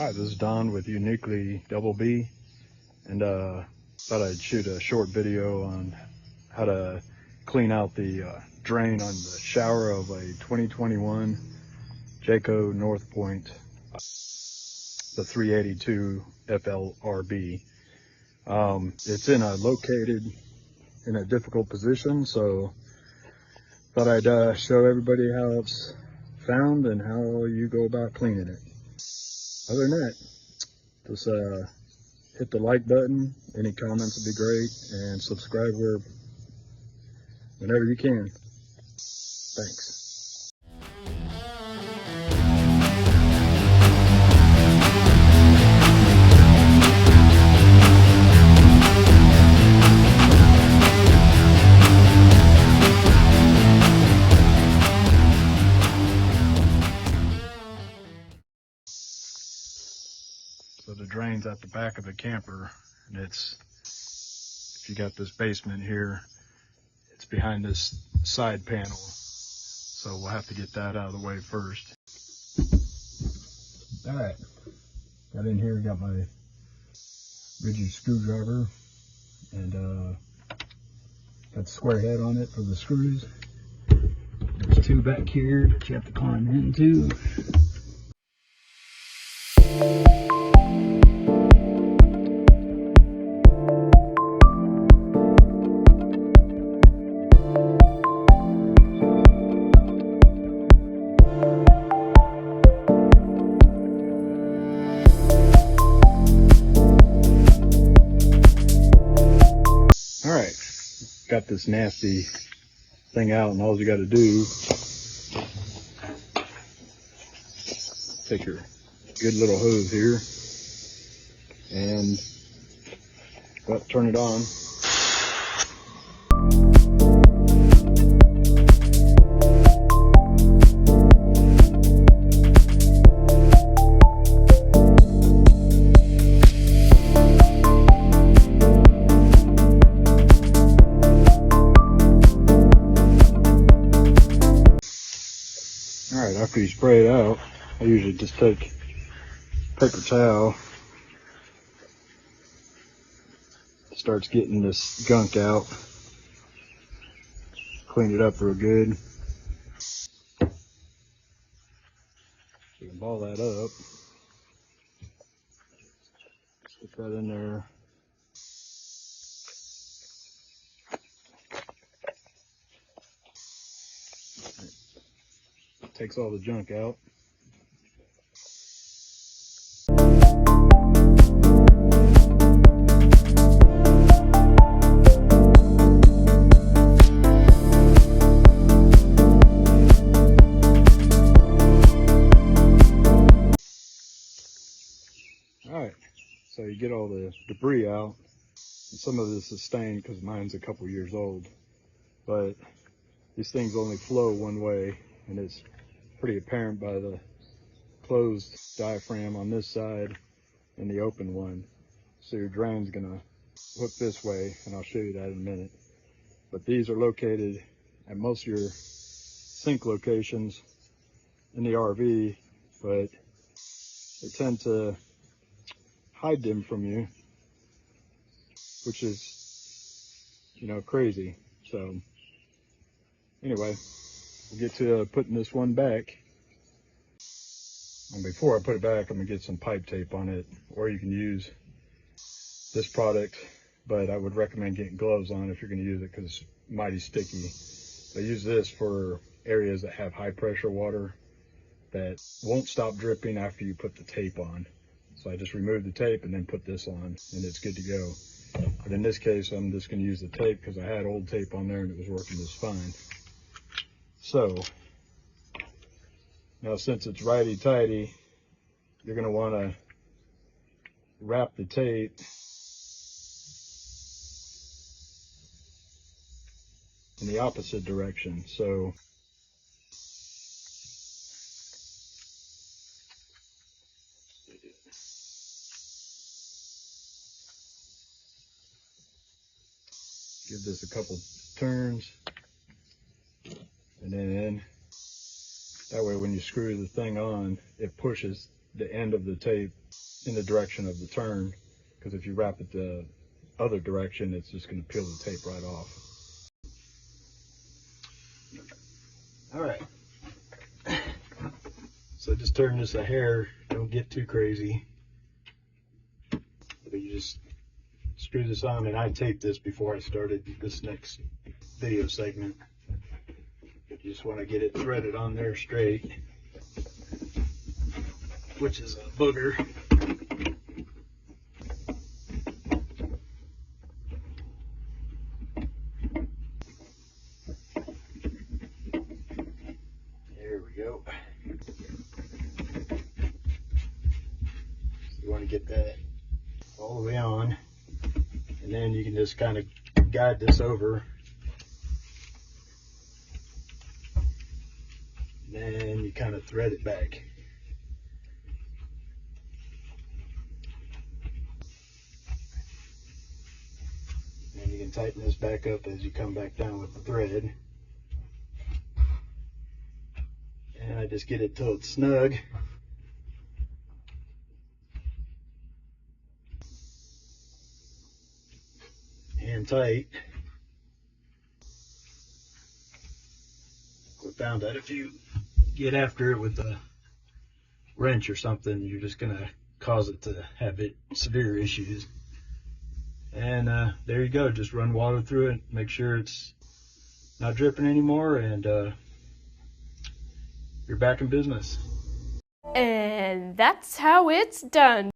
Hi, this is Don with UniquelyDOUBLEBEE, and thought I'd shoot a short video on how to clean out the drain on the shower of a 2021 Jayco NorthPoint, the 382 FLRB. It's located in a difficult position, so thought I'd show everybody how it's found and how you go about cleaning it. Other than that, just hit the like button. Any comments would be great, and subscribe whenever you can. Thanks. So the drain's at the back of the camper, and if you got this basement here, it's behind this side panel. So we'll have to get that out of the way first. All right, got in here, got my RIDGID screwdriver, and got the square head on it for the screws. There's two back here that you have to climb into. All right, got this nasty thing out, and all you got to do, take your good little hose here and turn it on. Alright, after you spray it out, I usually just take a paper towel, starts getting this gunk out, clean it up real good. You can ball that up, stick that in there. Takes all the junk out. Alright, so you get all the debris out. And some of this is stained because mine's a couple years old, but these things only flow one way, and it's pretty apparent by the closed diaphragm on this side and the open one. So your drain's gonna hook this way, and I'll show you that in a minute. But these are located at most of your sink locations in the RV, but they tend to hide them from you, which is, crazy. So anyway, we'll get to putting this one back. And before I put it back, I'm gonna get some pipe tape on it, or you can use this product, but I would recommend getting gloves on if you're gonna use it because it's mighty sticky. I use this for areas that have high pressure water that won't stop dripping after you put the tape on. So I just remove the tape and then put this on, and it's good to go. But in this case, I'm just gonna use the tape because I had old tape on there and it was working just fine. So now, since it's righty-tighty, you're going to want to wrap the tape in the opposite direction. So give this a couple turns, and then that way when you screw the thing on, it pushes the end of the tape in the direction of the turn, because if you wrap it the other direction, it's just going to peel the tape right off. All right. So just turn this a hair, don't get too crazy. But you just screw this on, and I taped this before I started this next video segment. But you just want to get it threaded on there straight, which is a booger. There we go. So you want to get that all the way on, and then you can just kind of guide this over, and then you kind of thread it back. And you can tighten this back up as you come back down with the thread. And I just get it till it's snug. And tight. We found that if you get after it with a wrench or something, you're just going to cause it to have severe issues. And there you go. Just run water through it, make sure it's not dripping anymore, and you're back in business. And that's how it's done.